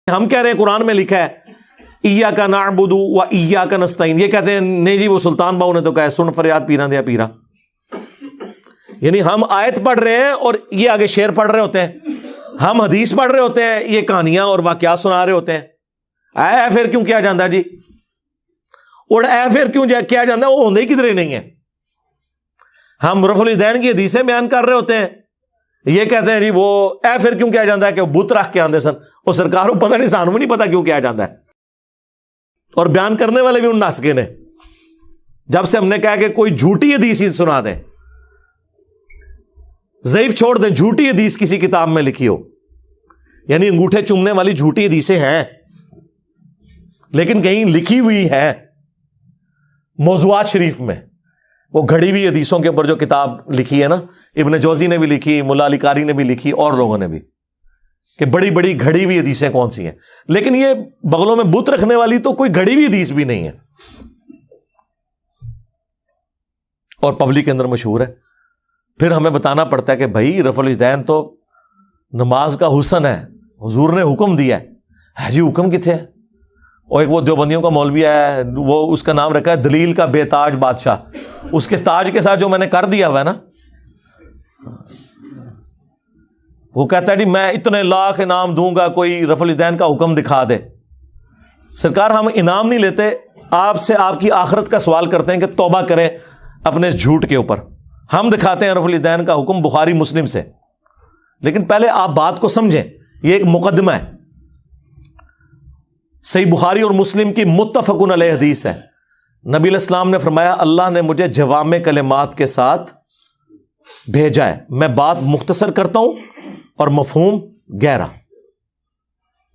ہم کہہ رہے ہیں قرآن میں لکھا ہے ایاک نعبد و ایاک نستعین، یہ کہتے ہیں نہیں جی وہ سلطان باؤ نے تو کہا ہے سن فریاد پیرا دیا پیرا. یعنی ہم آیت پڑھ رہے ہیں اور یہ آگے شعر پڑھ رہے ہوتے ہیں، ہم حدیث پڑھ رہے ہوتے ہیں، یہ کہانیاں اور واقعات سنا رہے ہوتے ہیں. اے پھر کیوں کیا جاندہ جی، اور اے پھر کیوں کیا جاندہ، وہ ہوندے ہی کدھر نہیں ہے. ہم رفع الیدین کی حدیثیں بیان کر رہے ہوتے ہیں، یہ کہتے ہیں جی وہ اے پھر کیوں کیا جاندہ ہے کہ وہ بت رکھ کے آندے سن، وہ سرکار کو پتہ نہیں، سانوں نہیں پتہ کیوں کیا جاندہ ہے. اور بیان کرنے والے بھی ان ناسکے نے. جب سے ہم نے کہا کہ کوئی جھوٹی حدیث ہی سنا دیں، ضعیف چھوڑ دیں، جھوٹی حدیث کسی کتاب میں لکھی ہو، یعنی انگوٹھے چومنے والی جھوٹی حدیثیں ہیں لیکن کہیں لکھی ہوئی ہے موضوعات شریف میں. وہ گھڑی ہوئی حدیثوں کے اوپر جو کتاب لکھی ہے نا، ابن جوزی نے بھی لکھی، ملا علی قاری نے بھی لکھی، اور لوگوں نے بھی، کہ بڑی بڑی گھڑی ہوئی حدیثیں کون سی ہیں. لیکن یہ بغلوں میں بت رکھنے والی تو کوئی گھڑی ہوئی حدیث بھی نہیں ہے، اور پبلک کے اندر مشہور ہے. پھر ہمیں بتانا پڑتا ہے کہ بھائی رفع الیدین تو نماز کا حسن ہے، حضور نے حکم دیا ہے جی، حکم کتنے ہے؟ اور ایک وہ دیوبندیوں کا مولوی ہے، وہ اس کا نام رکھا ہے دلیل کا بے تاج بادشاہ. اس کے تاج کے ساتھ جو میں نے کر دیا ہوا ہے نا، وہ کہتا ہے جی میں اتنے لاکھ انعام دوں گا کوئی رفع الیدین کا حکم دکھا دے. سرکار ہم انعام نہیں لیتے، آپ سے آپ کی آخرت کا سوال کرتے ہیں کہ توبہ کریں اپنے اس جھوٹ کے اوپر. ہم دکھاتے ہیں رفع الیدین کا حکم بخاری مسلم سے، لیکن پہلے آپ بات کو سمجھیں، یہ ایک مقدمہ ہے. صحیح بخاری اور مسلم کی متفقن علیہ حدیث ہے. نبی علیہ السلام نے فرمایا اللہ نے مجھے جوامع کلمات کے ساتھ بھیجا ہے، میں بات مختصر کرتا ہوں اور مفہوم گہرا.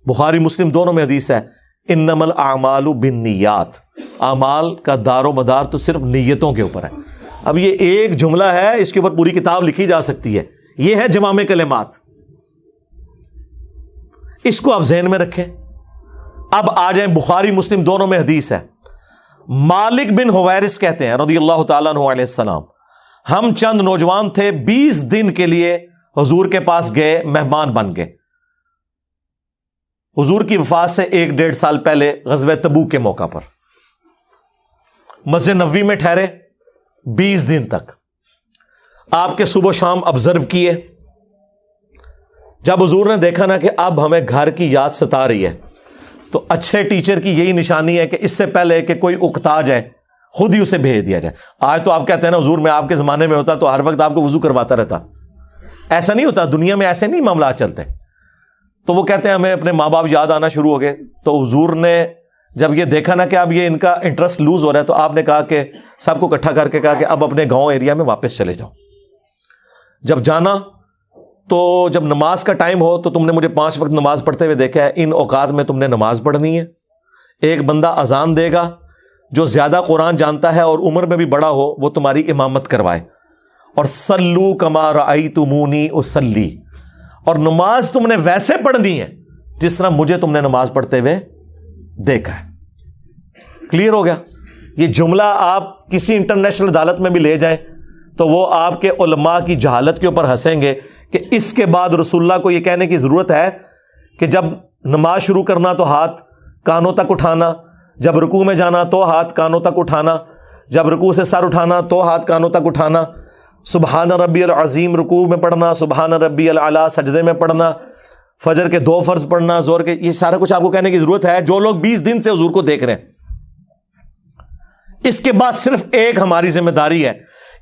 بخاری مسلم دونوں میں حدیث ہے انما الاعمال بالنیات، اعمال کا دار و مدار تو صرف نیتوں کے اوپر ہے. اب یہ ایک جملہ ہے، اس کے اوپر پوری کتاب لکھی جا سکتی ہے. یہ ہے جوامع کلمات، اس کو آپ ذہن میں رکھیں. اب آ جائیں بخاری مسلم دونوں میں حدیث ہے. مالک بن حویرث کہتے ہیں رضی اللہ تعالیٰ عنہ علیہ السلام، ہم چند نوجوان تھے، 20 دن کے لیے حضور کے پاس گئے، مہمان بن گئے. حضور کی وفات سے 1-1.5 سال پہلے غزوہ تبوک کے موقع پر مسجد نبوی میں ٹھہرے 20 دن تک. آپ کے صبح و شام آبزرو کیے. جب حضور نے دیکھا نا کہ اب ہمیں گھر کی یاد ستا رہی ہے، تو اچھے ٹیچر کی یہی نشانی ہے کہ اس سے پہلے کہ کوئی اکتا جائے خود ہی اسے بھیج دیا جائے. آج تو آپ کہتے ہیں نا حضور میں آپ کے زمانے میں ہوتا تو ہر وقت آپ کو وضو کرواتا رہتا. ایسا نہیں ہوتا، دنیا میں ایسے نہیں معاملات چلتے. تو وہ کہتے ہیں ہمیں اپنے ماں باپ یاد آنا شروع ہو گئے. تو حضور نے جب یہ دیکھا نا کہ اب یہ ان کا انٹرسٹ لوز ہو رہا ہے، تو آپ نے کہا کہ سب کو اکٹھا کر کے کہا کہ اب اپنے گاؤں ایریا میں واپس چلے جاؤ. جب جانا تو جب نماز کا ٹائم ہو تو تم نے مجھے 5 وقت نماز پڑھتے ہوئے دیکھا ہے، ان اوقات میں تم نے نماز پڑھنی ہے. ایک بندہ اذان دے گا جو زیادہ قرآن جانتا ہے اور عمر میں بھی بڑا ہو، وہ تمہاری امامت کروائے. اور صلو کما رأیتمونی اصلی، اور نماز تم نے ویسے پڑھنی ہے جس طرح مجھے تم نے نماز پڑھتے ہوئے دیکھا ہے. کلیئر ہو گیا؟ یہ جملہ آپ کسی انٹرنیشنل عدالت میں بھی لے جائیں تو وہ آپ کے علماء کی جہالت کے اوپر ہنسیں گے کہ اس کے بعد رسول اللہ کو یہ کہنے کی ضرورت ہے کہ جب نماز شروع کرنا تو ہاتھ کانوں تک اٹھانا، جب رکوع میں جانا تو ہاتھ کانوں تک اٹھانا، جب رکوع سے سر اٹھانا تو ہاتھ کانوں تک اٹھانا، سبحان ربی العظیم رکوع میں پڑھنا، سبحان ربی العلیٰ سجدے میں پڑھنا، فجر کے 2 فرض پڑھنا، زور کے، یہ سارا کچھ آپ کو کہنے کی ضرورت ہے جو لوگ 20 دن سے حضور کو دیکھ رہے ہیں. اس کے بعد صرف ایک ہماری ذمہ داری ہے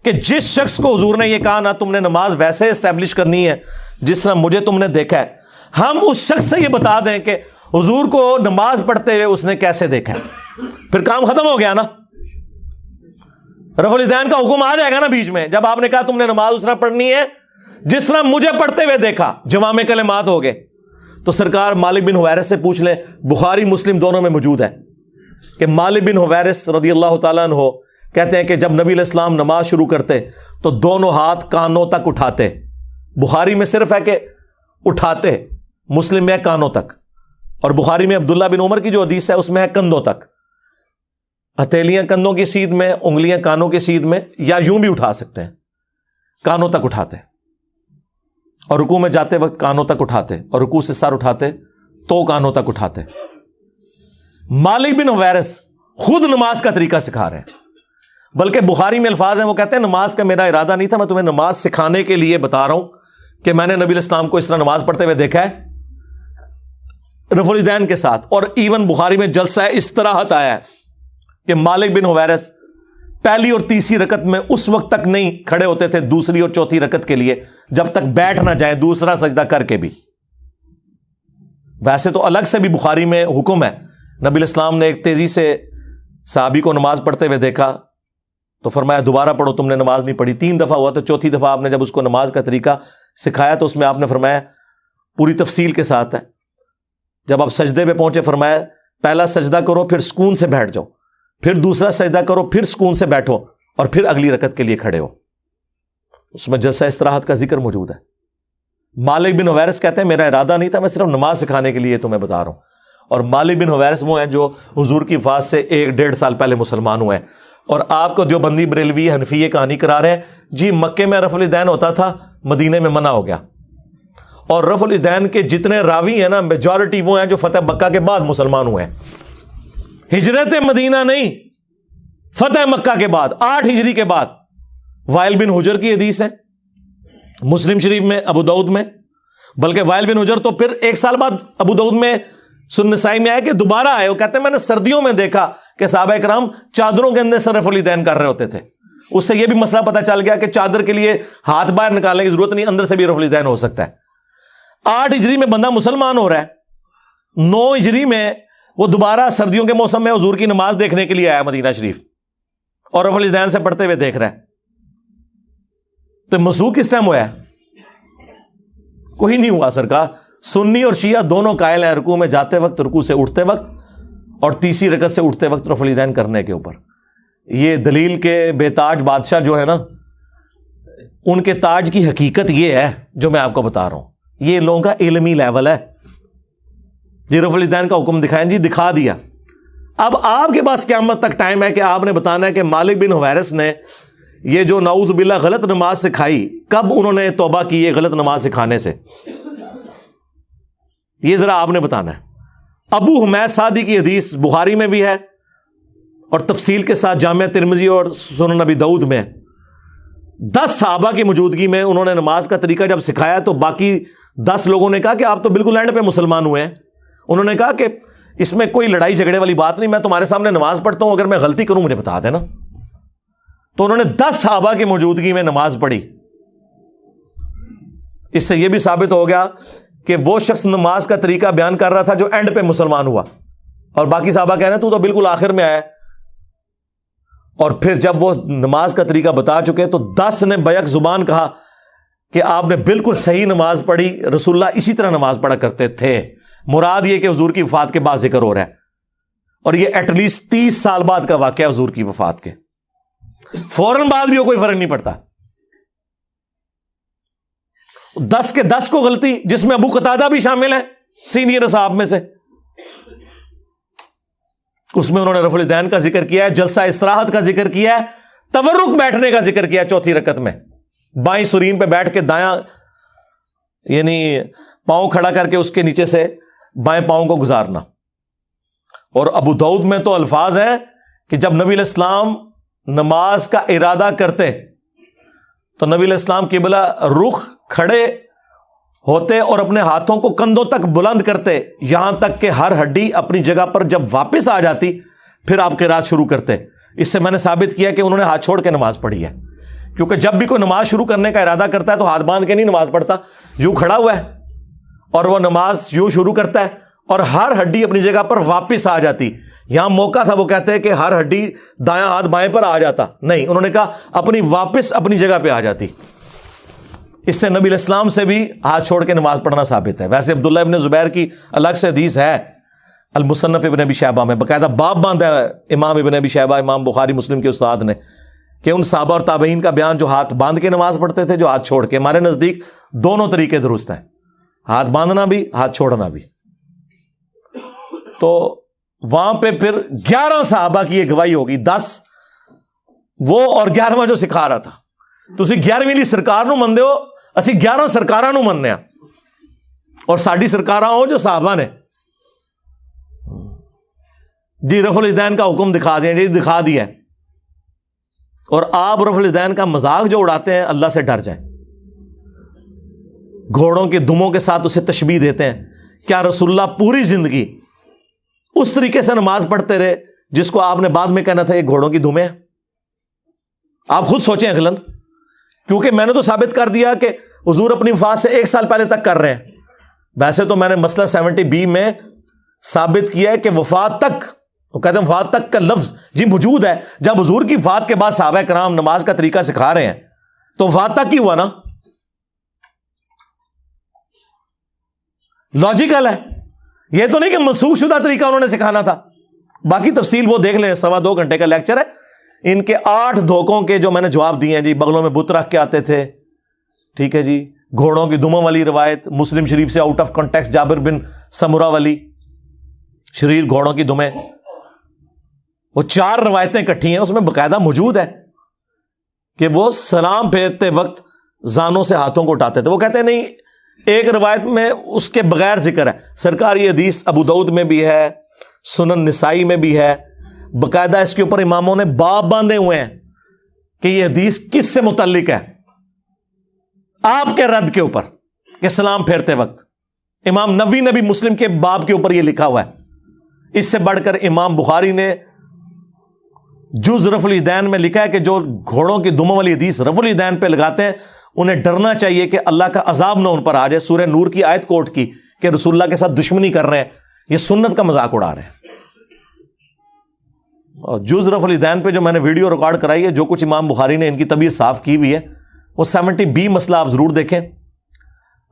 کہ جس شخص کو حضور نے یہ کہا نا تم نے نماز ویسے اسٹیبلش کرنی ہے جس طرح مجھے تم نے دیکھا ہے، ہم اس شخص سے یہ بتا دیں کہ حضور کو نماز پڑھتے ہوئے اس نے کیسے دیکھا ہے. پھر کام ختم ہو گیا نا. رفع الیدین کا حکم آ جائے گا نا بیچ میں، جب آپ نے کہا تم نے نماز اس طرح پڑھنی ہے جس طرح مجھے پڑھتے ہوئے دیکھا، جوامع کلمات ہو گئے. تو سرکار مالک بن حویرث سے پوچھ لیں، بخاری مسلم دونوں میں موجود ہے کہ مالک بن حویرث رضی اللہ تعالیٰ عنہ کہتے ہیں کہ جب نبی علیہ السلام نماز شروع کرتے تو دونوں ہاتھ کانوں تک اٹھاتے. بخاری میں صرف ہے کہ اٹھاتے، مسلم میں ہے کانوں تک، اور بخاری میں عبداللہ بن عمر کی جو حدیث ہے اس میں ہے کندھوں تک. ہتھیلیاں کندھوں کی سیدھ میں، انگلیاں کانوں کی سیدھ میں، یا یوں بھی اٹھا سکتے ہیں، کانوں تک اٹھاتے. اور رکوع میں جاتے وقت کانوں تک اٹھاتے، اور رکوع سے سر اٹھاتے تو کانوں تک اٹھاتے. مالک بن حویرث خود نماز کا طریقہ سکھا رہے ہیں, بلکہ بخاری میں الفاظ ہیں, وہ کہتے ہیں نماز کا میرا ارادہ نہیں تھا, میں تمہیں نماز سکھانے کے لیے بتا رہا ہوں کہ میں نے نبی علیہ السلام کو اس طرح نماز پڑھتے ہوئے دیکھا ہے رفع الیدین کے ساتھ. اور ایون بخاری میں جلسہ استراحت آیا ہے کہ مالک بن حویرث پہلی اور تیسری رکعت میں اس وقت تک نہیں کھڑے ہوتے تھے دوسری اور چوتھی رکعت کے لیے جب تک بیٹھ نہ جائیں دوسرا سجدہ کر کے بھی. ویسے تو الگ سے بھی بخاری میں حکم ہے, نبی علیہ السلام نے ایک تیزی سے صحابی کو نماز پڑھتے ہوئے دیکھا تو فرمایا دوبارہ پڑھو, تم نے نماز نہیں پڑھی. 3 دفعہ ہوا تو چوتھی دفعہ آپ نے جب اس کو نماز کا طریقہ سکھایا تو اس میں آپ نے فرمایا پوری تفصیل کے ساتھ ہے, جب آپ سجدے پہ پہنچے فرمایا پہلا سجدہ کرو پھر سکون سے بیٹھ جاؤ, پھر دوسرا سجدہ کرو پھر سکون سے بیٹھو اور پھر اگلی رکعت کے لیے کھڑے ہو. اس میں جلسہ استراحت کا ذکر موجود ہے. مالک بن حویرث کہتے ہیں میرا ارادہ نہیں تھا, میں صرف نماز سکھانے کے لیے تمہیں بتا رہا ہوں. اور مالک بن حویرث وہ ہیں جو حضور کی وفات سے 1-1.5 سال پہلے مسلمان ہوئے ہیں, اور آپ کو دیوبندی بریلوی حنفی یہ کہانی کرا رہے ہیں جی مکے میں رفع الیدین ہوتا تھا, مدینے میں منع ہو گیا. اور رفع الیدین کے جتنے راوی ہیں نا میجورٹی وہ ہیں جو فتح مکہ کے بعد مسلمان ہوئے ہیں, ہجرت مدینہ نہیں, فتح مکہ کے بعد 8 ہجری کے بعد. وائل بن حجر کی حدیث ہے مسلم شریف میں, ابو داؤد میں, بلکہ وائل بن حجر تو پھر 1 سال بعد ابو داؤد میں سنن نسائی میں آئے کہ دوبارہ آئے, وہ کہتے ہیں میں نے سردیوں میں دیکھا کہ صحابہ کرام چادروں کے اندر سے رفع الیدین کر رہے ہوتے تھے. اس سے یہ بھی مسئلہ پتہ چل گیا کہ چادر کے لیے ہاتھ باہر نکالنے کی ضرورت نہیں, اندر سے بھی رفع الیدین ہو سکتا ہے. 8 ہجری میں بندہ مسلمان ہو رہا ہے, 9 ہجری میں وہ دوبارہ سردیوں کے موسم میں حضور کی نماز دیکھنے کے لیے آیا مدینہ شریف اور رفع الیدین سے پڑھتے ہوئے دیکھ رہا ہے. تو مسوخ کس ٹائم ہوا ہے؟ کوئی نہیں ہوا سرکار. سنی اور شیعہ دونوں قائل ہیں رکوع میں جاتے وقت, رکوع سے اٹھتے وقت اور تیسری رکعت سے اٹھتے وقت رفع الیدین کرنے کے اوپر. یہ دلیل کے بے تاج بادشاہ جو ہے نا, ان کے تاج کی حقیقت یہ ہے جو میں آپ کو بتا رہا ہوں. یہ لوگوں کا علمی لیول ہے. جی رفع الیدین کا حکم دکھائیں, جی دکھا دیا. اب آپ کے پاس قیامت تک ٹائم ہے کہ آپ نے بتانا ہے کہ مالک بن حویرث نے یہ جو نعوذ باللہ غلط نماز سکھائی, کب انہوں نے توبہ کی یہ غلط نماز سکھانے سے, یہ ذرا آپ نے بتانا ہے. ابو حمید سعدی کی حدیث بخاری میں بھی ہے اور تفصیل کے ساتھ جامعہ ترمذی اور سنن نبی داؤد میں. 10 صحابہ کی موجودگی میں انہوں نے نماز کا طریقہ جب سکھایا تو باقی 10 لوگوں نے کہا کہ آپ تو بالکل اینڈ پہ مسلمان ہوئے ہیں. انہوں نے کہا کہ اس میں کوئی لڑائی جھگڑے والی بات نہیں, میں تمہارے سامنے نماز پڑھتا ہوں, اگر میں غلطی کروں مجھے بتا دینا. تو انہوں نے 10 صحابہ کی موجودگی میں نماز پڑھی. اس سے یہ بھی ثابت ہو گیا کہ وہ شخص نماز کا طریقہ بیان کر رہا تھا جو اینڈ پہ مسلمان ہوا, اور باقی صحابہ کہہ رہے ہیں تو بالکل آخر میں آیا. اور پھر جب وہ نماز کا طریقہ بتا چکے تو 10 نے بیک زبان کہا کہ آپ نے بالکل صحیح نماز پڑھی, رسول اللہ اسی طرح نماز پڑھا کرتے تھے. مراد یہ کہ حضور کی وفات کے بعد ذکر ہو رہا ہے, اور یہ ایٹ لیسٹ 30 سال بعد کا واقعہ حضور کی وفات کے. فوراً بعد بھی کوئی فرق نہیں پڑتا. 10 کے 10 کو غلطی, جس میں ابو قتادہ بھی شامل ہے سینئر اصحاب میں سے. اس میں انہوں نے رفع الیدین کا ذکر کیا ہے, جلسہ استراحت کا ذکر کیا ہے, تورک بیٹھنے کا ذکر کیا ہے. چوتھی رکعت میں بائیں سرین پہ بیٹھ کے دایاں یعنی پاؤں کھڑا کر کے اس کے نیچے سے بائیں پاؤں کو گزارنا. اور ابو داؤد میں تو الفاظ ہیں کہ جب نبی علیہ السلام نماز کا ارادہ کرتے تو نبی علیہ السلام قبلہ رخ کھڑے ہوتے اور اپنے ہاتھوں کو کندھوں تک بلند کرتے, یہاں تک کہ ہر ہڈی اپنی جگہ پر جب واپس آ جاتی پھر آپ قرات شروع کرتے. اس سے میں نے ثابت کیا کہ انہوں نے ہاتھ چھوڑ کے نماز پڑھی ہے, کیونکہ جب بھی کوئی نماز شروع کرنے کا ارادہ کرتا ہے تو ہاتھ باندھ کے نہیں نماز پڑھتا, یوں کھڑا ہوا ہے اور وہ نماز یوں شروع کرتا ہے اور ہر ہڈی اپنی جگہ پر واپس آ جاتی. یہاں موقع تھا وہ کہتے ہیں کہ ہر ہڈی دایاں ہاتھ بائیں پر آ جاتا, نہیں, انہوں نے کہا اپنی واپس اپنی جگہ پہ آ جاتی. اس سے نبی علیہ السلام سے بھی ہاتھ چھوڑ کے نماز پڑھنا ثابت ہے. ویسے عبداللہ ابن زبیر کی الگ سے حدیث ہے المصنف ابن ابی شیبہ میں, باقاعدہ باب باندھا ہے امام ابن ابی شیبہ, امام بخاری مسلم کے استاد نے, کہ ان صحابہ اور تابعین کا بیان جو ہاتھ باندھ کے نماز پڑھتے تھے, جو ہاتھ چھوڑ کے. ہمارے نزدیک دونوں طریقے درست ہیں, ہاتھ باندھنا بھی ہاتھ چھوڑنا بھی. تو وہاں پہ پھر 11 صحابہ کی یہ گواہی ہوگی, 10 وہ اور 11واں جو سکھا رہا تھا. تسی 11ویں لی سرکار نو مندے ہو, اسی 11 سرکاراں نو مننے ہیں, اور ساڈی سرکاراں ہو جو صحابہ نے. جی رفع الیدین کا حکم دکھا دیا، جی دکھا دیا ہے، اور آپ رفع الیدین کا مذاق جو اڑاتے ہیں، اللہ سے ڈر جائیں۔ گھوڑوں کے دموں کے ساتھ اسے تشبیہ دیتے ہیں۔ کیا رسول اللہ پوری زندگی اس طریقے سے نماز پڑھتے رہے جس کو آپ نے بعد میں کہنا تھا یہ گھوڑوں کی دمیں ہیں؟ آپ خود سوچیں عقلاً، کیونکہ میں نے تو ثابت کر دیا کہ حضور اپنی وفات سے 1 سال پہلے تک کر رہے ہیں۔ ویسے تو میں نے مسئلہ 70B میں ثابت کیا ہے کہ وفات تک، وہ کہتے ہیں وفات تک کا لفظ جی موجود ہے۔ جب حضور کی وفات کے بعد صحابہ کرام نماز کا طریقہ سکھا رہے ہیں تو وفات تک ہی ہوا نا، لاجیکل ہے۔ یہ تو نہیں کہ منسوخ شدہ طریقہ انہوں نے سکھانا تھا۔ باقی تفصیل وہ دیکھ لیں، 2.25 گھنٹے کا لیکچر ہے۔ ان کے 8 دھوکوں کے جو میں نے جواب دیے ہیں جی، بغلوں میں بت رکھ کے آتے تھے، ٹھیک ہے جی، گھوڑوں کی دموں والی روایت مسلم شریف سے آؤٹ آف کانٹیکسٹ، جابر بن سمرہ والی شریر گھوڑوں کی دمیں، وہ 4 روایتیں اکٹھی ہیں، اس میں باقاعدہ موجود ہے کہ وہ سلام پھیرتے وقت زانوں سے ہاتھوں کو اٹھاتے تھے۔ وہ کہتے ہیں نہیں، ایک روایت میں اس کے بغیر ذکر ہے۔ سرکار یہ حدیث ابو داؤد میں بھی ہے، سنن نسائی میں بھی ہے، باقاعدہ اس کے اوپر اماموں نے باب باندھے ہوئے ہیں کہ یہ حدیث کس سے متعلق ہے، آپ کے رد کے اوپر کہ سلام پھیرتے وقت۔ امام نووی نے بھی مسلم کے باب کے اوپر یہ لکھا ہوا ہے۔ اس سے بڑھ کر امام بخاری نے جز رفع الیدین میں لکھا ہے کہ جو گھوڑوں کی دموں والی حدیث رفع الیدین پہ لگاتے ہیں انہیں ڈرنا چاہیے کہ اللہ کا عذاب نہ ان پر آ جائے۔ سورہ نور کی آیت کوٹ کی کہ رسول اللہ کے ساتھ دشمنی کر رہے ہیں، یہ سنت کا مذاق اڑا رہے ہیں۔ اور جز رفع الیدین پہ جو میں نے ویڈیو ریکارڈ کرائی ہے، جو کچھ امام بخاری نے ان کی طبیعت صاف کی ہوئی ہے، وہ 70B مسئلہ آپ ضرور دیکھیں۔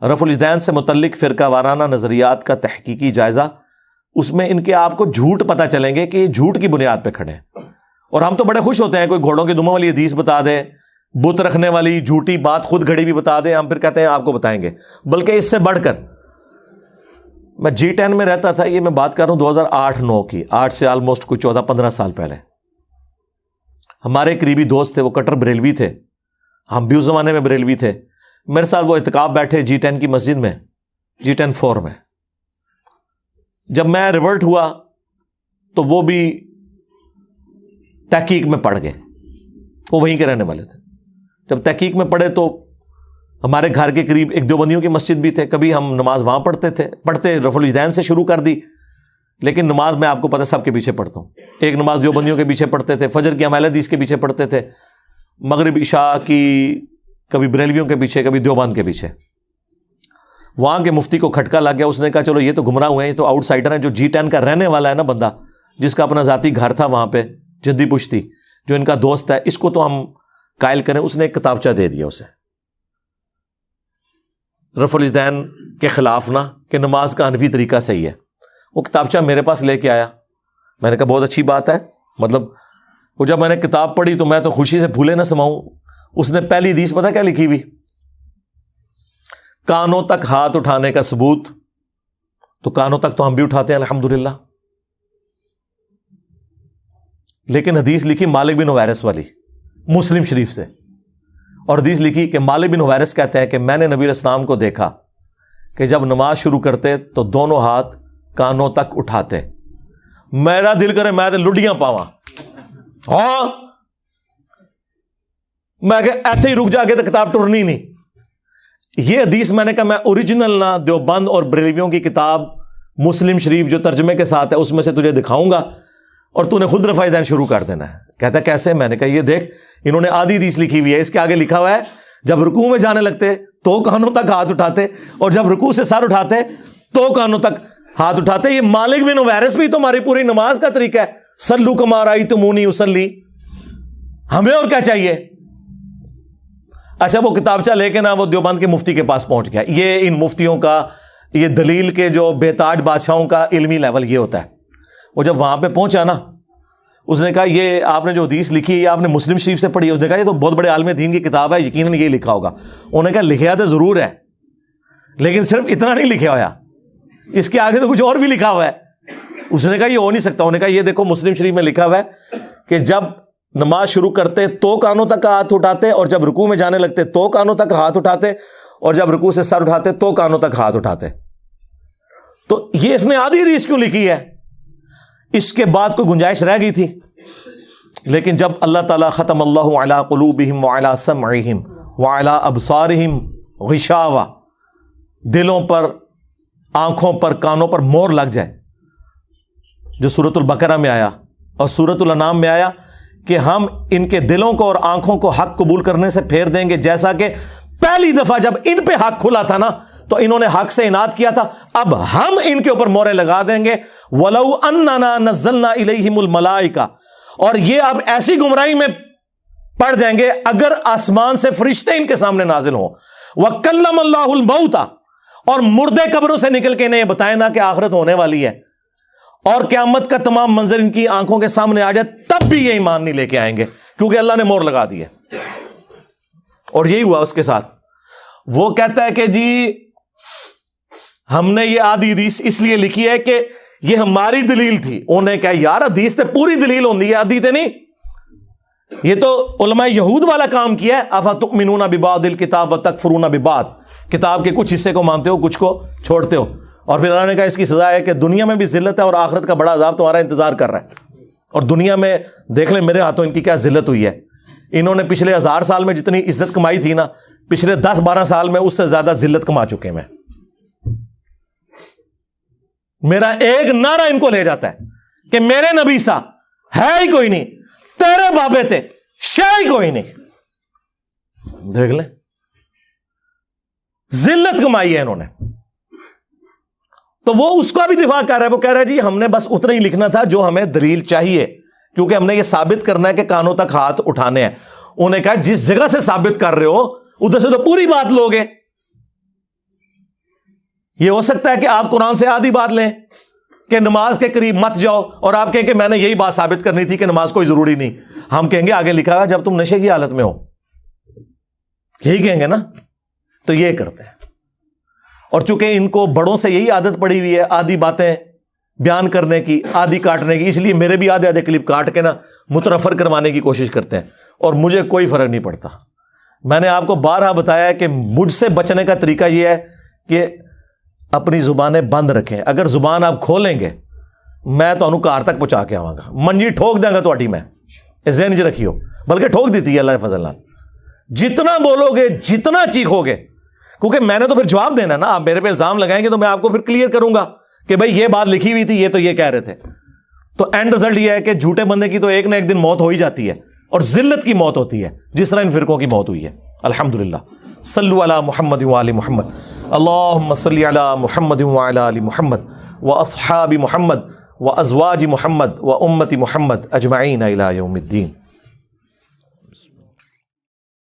رفع الیدین سے متعلق فرقہ وارانہ نظریات کا تحقیقی جائزہ، اس میں ان کے آپ کو جھوٹ پتہ چلیں گے کہ یہ جھوٹ کی بنیاد پہ کھڑے ہیں۔ اور ہم تو بڑے خوش ہوتے ہیں کوئی گھوڑوں کی دموں والی حدیث بتا دے، بت رکھنے والی جھوٹی بات خود گھڑی بھی بتا دے، ہم پھر کہتے ہیں آپ کو بتائیں گے۔ بلکہ اس سے بڑھ کر میں G10 میں رہتا تھا، یہ میں بات کر رہا ہوں 2008-9 کی، 8 سے آلموسٹ کوئی 14-15 سال پہلے۔ ہمارے قریبی دوست تھے، وہ کٹر بریلوی تھے، ہم بھی اس زمانے میں بریلوی تھے۔ میرے ساتھ وہ اعتکاف بیٹھے G10 کی مسجد میں، G10-4 میں۔ جب میں ریورٹ ہوا تو وہ بھی تحقیق میں پڑ گئے، وہ وہیں کے رہنے والے تھے۔ جب تحقیق میں پڑھے تو ہمارے گھر کے قریب ایک دیوبندیوں کی مسجد بھی تھے، کبھی ہم نماز وہاں پڑھتے رفع الیدین سے شروع کر دی۔ لیکن نماز میں آپ کو پتہ سب کے پیچھے پڑھتا ہوں، ایک نماز دیوبندیوں کے پیچھے پڑھتے تھے، فجر کی اہل حدیث کے پیچھے پڑھتے تھے، مغرب عشاء کی کبھی بریلویوں کے پیچھے، کبھی دیوبند کے پیچھے۔ وہاں کے مفتی کو کھٹکا لگ گیا، اس نے کہا چلو یہ تو گمراہ ہوئے ہیں، یہ تو آؤٹ سائڈر ہیں۔ جو G10 کا رہنے والا ہے نا بندہ، جس کا اپنا ذاتی گھر تھا وہاں پہ جدی پشتی، جو ان کا دوست ہے، اس کو تو ہم قائل کریں۔ اس نے ایک کتابچہ دے دیا اسے، رفع الیدین کے خلاف نہ، کہ نماز کا حنفی طریقہ صحیح ہے۔ وہ کتابچہ میرے پاس لے کے آیا، میں نے کہا بہت اچھی بات ہے، مطلب وہ جب میں نے کتاب پڑھی تو میں تو خوشی سے پھولے نہ سماؤں۔ اس نے پہلی حدیث پتہ کیا لکھی ہوئی؟ کانوں تک ہاتھ اٹھانے کا ثبوت، تو کانوں تک تو ہم بھی اٹھاتے ہیں الحمدللہ، لیکن حدیث لکھی مالک بن حویرث والی مسلم شریف سے، اور حدیث لکھی کہ مالک بن حویرث کہتے ہیں کہ میں نے نبی علیہ السلام کو دیکھا کہ جب نماز شروع کرتے تو دونوں ہاتھ کانوں تک اٹھاتے۔ میرا دل کرے میں تو لڈیاں پاواں، ہاں میں کہ ایتھے ہی رک جا کے تو کتاب ٹرنی نہیں۔ یہ حدیث میں نے کہا میں اوریجنل نہ دیوبند اور بریلویوں کی کتاب مسلم شریف جو ترجمے کے ساتھ ہے اس میں سے تجھے دکھاؤں گا، اور تو نے خود رفع الیدین شروع کر دینا ہے۔ کہتا کیسے؟ میں نے کہا یہ دیکھ، انہوں نے آدھی حدیث لکھی ہوئی ہے، اس کے آگے لکھا ہوا ہے جب رکوع میں جانے لگتے تو کانوں تک ہاتھ اٹھاتے، اور جب رکوع سے سر اٹھاتے تو کانوں تک ہاتھ اٹھاتے۔ یہ مالک بن حویرث بھی تمہاری پوری نماز کا طریقہ ہے، صلو کما رأیتمونی اصلی۔ ہمیں اور کیا چاہیے؟ اچھا وہ کتابچہ لے کے نا وہ دیوبند کے مفتی کے پاس پہنچ گیا۔ یہ ان مفتیوں کا، یہ دلیل کے جو بے تاج بادشاہوں کا علمی لیول یہ ہوتا ہے۔ وہ جب وہاں پہ پہنچا نا، اس نے کہا یہ آپ نے جو حدیث لکھی ہے یہ آپ نے مسلم شریف سے پڑھی ہے؟ اس نے کہا یہ تو بہت بڑے عالم دین کی کتاب ہے، یقیناً یہ لکھا ہوگا۔ انہوں نے کہا لکھا تو ضرور ہے، لیکن صرف اتنا نہیں لکھا ہوا، اس کے آگے تو کچھ اور بھی لکھا ہوا ہے۔ اس نے کہا یہ ہو نہیں سکتا۔ انہوں نے کہا یہ دیکھو مسلم شریف میں لکھا ہوا ہے کہ جب نماز شروع کرتے تو کانوں تک ہاتھ اٹھاتے، اور جب رکوع میں جانے لگتے تو کانوں تک ہاتھ اٹھاتے، اور جب رکوع سے سر اٹھاتے تو کانوں تک ہاتھ اٹھاتے۔ تو یہ اس نے آدھی حدیث کیوں لکھی ہے؟ اس کے بعد کوئی گنجائش رہ گئی تھی؟ لیکن جب اللہ تعالیٰ ختم اللہ علی قلوبہم وعلی سمعہم وعلی ابصارہم غشاوہ، دلوں پر، آنکھوں پر، کانوں پر مور لگ جائے، جو سورۃ البقرہ میں آیا اور سورۃ الانعام میں آیا کہ ہم ان کے دلوں کو اور آنکھوں کو حق قبول کرنے سے پھیر دیں گے، جیسا کہ پہلی دفعہ جب ان پہ حق کھلا تھا نا تو انہوں نے حق سے اناد کیا تھا، اب ہم ان کے اوپر مورے لگا دیں گے۔ وَلَوْ أَنَّنَا نَزَّلْنَا إِلَيْهِمُ الْمَلَائِكَةَ، اور یہ اب ایسی گمراہی میں پڑ جائیں گے اگر آسمان سے فرشتے ان کے سامنے نازل ہوں۔ وَكَلَّمَ اللَّهُ الْمَوْتَ، اور مردے قبروں سے نکل کے انہیں یہ بتائیں نا کہ آخرت ہونے والی ہے اور قیامت کا تمام منظر ان کی آنکھوں کے سامنے آ جائے، تب بھی یہ ایمان نہیں لے کے آئیں گے، کیونکہ اللہ نے مور لگا دی ہے۔ اور یہی ہوا اس کے ساتھ۔ وہ کہتا ہے کہ جی ہم نے یہ آدھی حدیث اس لیے لکھی ہے کہ یہ ہماری دلیل تھی۔ انہیں کہا یار حدیث تے پوری دلیل ہوندی ہے، آدھی تے نہیں، یہ تو علماء یہود والا کام کیا ہے۔ افتؤمنون ببعض الکتاب وتکفرون ببعض، کتاب کے کچھ حصے کو مانتے ہو، کچھ کو چھوڑتے ہو، اور پھر اللہ نے کہا اس کی سزا ہے کہ دنیا میں بھی ذلت ہے اور آخرت کا بڑا عذاب تمہارا انتظار کر رہا ہے۔ اور دنیا میں دیکھ لیں میرے ہاتھوں ان کی کیا ذلت ہوئی ہے۔ انہوں نے پچھلے 1000 سال میں جتنی عزت کمائی تھی نا، پچھلے 10-12 سال میں اس سے زیادہ ذلت کما چکے میں۔ میرا ایک نعرہ ان کو لے جاتا ہے کہ میرے نبی سا ہے ہی کوئی نہیں، تیرے بابے تھے شے ہی کوئی نہیں۔ دیکھ لیں ذلت کمائی ہے انہوں نے۔ تو وہ اس کا بھی دفاع کر رہا ہے، وہ کہہ رہا ہے جی ہم نے بس اتنا ہی لکھنا تھا جو ہمیں دلیل چاہیے، کیونکہ ہم نے یہ ثابت کرنا ہے کہ کانوں تک ہاتھ اٹھانے ہیں۔ انہوں نے کہا جس جگہ سے ثابت کر رہے ہو ادھر سے تو پوری بات لوگے۔ یہ ہو سکتا ہے کہ آپ قرآن سے آدھی بات لیں کہ نماز کے قریب مت جاؤ، اور آپ کہیں کہ میں نے یہی بات ثابت کرنی تھی کہ نماز کوئی ضروری نہیں۔ ہم کہیں گے آگے لکھا ہے جب تم نشے کی حالت میں ہو، یہی کہیں گے نا۔ تو یہ کرتے ہیں، اور چونکہ ان کو بڑوں سے یہی عادت پڑی ہوئی ہے آدھی باتیں بیان کرنے کی، آدھی کاٹنے کی، اس لیے میرے بھی آدھے کلپ کاٹ کے نا مترفر کروانے کی کوشش کرتے ہیں، اور مجھے کوئی فرق نہیں پڑتا۔ میں نے آپ کو بارہا بتایا ہے کہ مجھ سے بچنے کا طریقہ یہ ہے کہ اپنی زبانیں بند رکھیں۔ اگر زبان آپ کھولیں گے میں تو انہوں کار تک پہنچا کے آواں گا، منجی ٹھوک دیں گا تہاڈی میں، ذہن چ رکھیو، بلکہ ٹھوک دیتی ہے اللہ فضل نال۔ جتنا بولو گے، جتنا چیخو گے، کیونکہ میں نے تو پھر جواب دینا نا، آپ میرے پہ الزام لگائیں گے تو میں آپ کو پھر کلیئر کروں گا کہ بھائی یہ بات لکھی ہوئی تھی، یہ تو یہ کہہ رہے تھے۔ تو اینڈ رزلٹ یہ ہے کہ جھوٹے بندے کی تو ایک نہ ایک دن موت ہو ہی جاتی ہے، اور ذلت کی موت ہوتی ہے، جس طرح ان فرقوں کی موت ہوئی ہے۔ الحمدللہ۔ صلو علی محمد وآل محمد، اللہم صلی علی محمد وعلی آل محمد واصحاب محمد وازواج محمد وامت محمد اجمعین الی یوم الدین۔